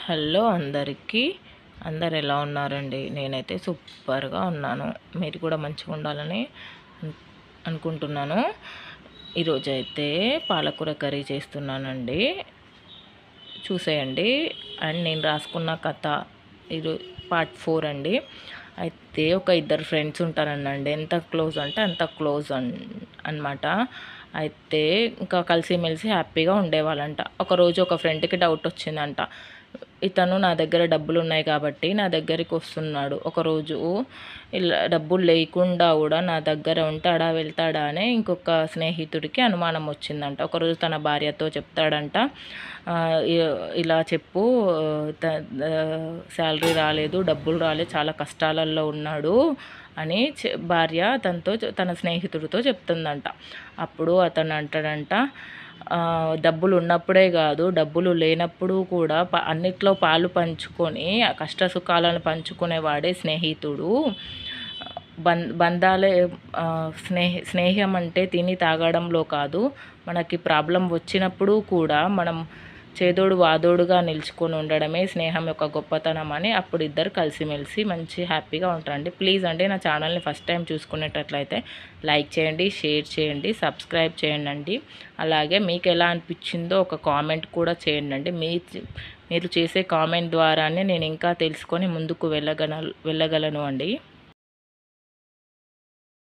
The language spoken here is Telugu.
హలో అందరికీ. అందరు ఎలా ఉన్నారండి? నేనైతే సూపర్గా ఉన్నాను. మీరు కూడా మంచిగా ఉండాలని అనుకుంటున్నాను. ఈరోజైతే పాలకూర కర్రీ చేస్తున్నానండి, చూసేయండి. అండ్ నేను రాసుకున్న కథ ఇది పార్ట్ 4 అండి. అయితే ఒక ఇద్దరు ఫ్రెండ్స్ ఉంటారనండి, ఎంత క్లోజ్ అంటే అంత క్లోజ్ అనమాట. అయితే ఇంకా కలిసిమెలిసి హ్యాపీగా ఉండేవాళ్ళంట. ఒకరోజు ఒక ఫ్రెండ్కి డౌట్ వచ్చిందంట. ఇతను నా దగ్గర డబ్బులు ఉన్నాయి కాబట్టి నా దగ్గరికి వస్తున్నాడు, ఒకరోజు ఇలా డబ్బులు లేకుండా కూడా నా దగ్గర ఉంటాడా వెళ్తాడా అని ఇంకొక స్నేహితుడికి అనుమానం వచ్చిందంట. ఒకరోజు తన భార్యతో చెప్తాడంట, ఇలా చెప్పు, శాలరీ రాలేదు, డబ్బులు రాలేదు, చాలా కష్టాలలో ఉన్నాడు అని భార్య తన స్నేహితుడితో చెప్తుందంట. అప్పుడు అతను అంటాడంట, డబ్బులు ఉన్నప్పుడే కాదు, డబ్బులు లేనప్పుడు కూడా అన్నిట్లో పాలు పంచుకొని కష్ట సుఖాలను పంచుకునేవాడే స్నేహితుడు. బంధాలే స్నేహం అంటే తిని తాగడంలో కాదు, మనకి ప్రాబ్లం వచ్చినప్పుడు కూడా మనం చేదోడు వాదోడుగా నిలుచుకొని ఉండడమే స్నేహం యొక్క గొప్పతనం అని అప్పుడు ఇద్దరు కలిసిమెలిసి మంచి హ్యాపీగా ఉంటారండి. ప్లీజ్ అండి, నా ఛానల్ని ఫస్ట్ టైం చూసుకునేటట్లయితే లైక్ చేయండి, షేర్ చేయండి, సబ్స్క్రైబ్ చేయండి. అలాగే మీకు ఎలా అనిపించిందో ఒక కామెంట్ కూడా చేయండి. మీరు చేసే కామెంట్ ద్వారానే నేను ఇంకా తెలుసుకొని ముందుకు వెళ్ళగలను అండి.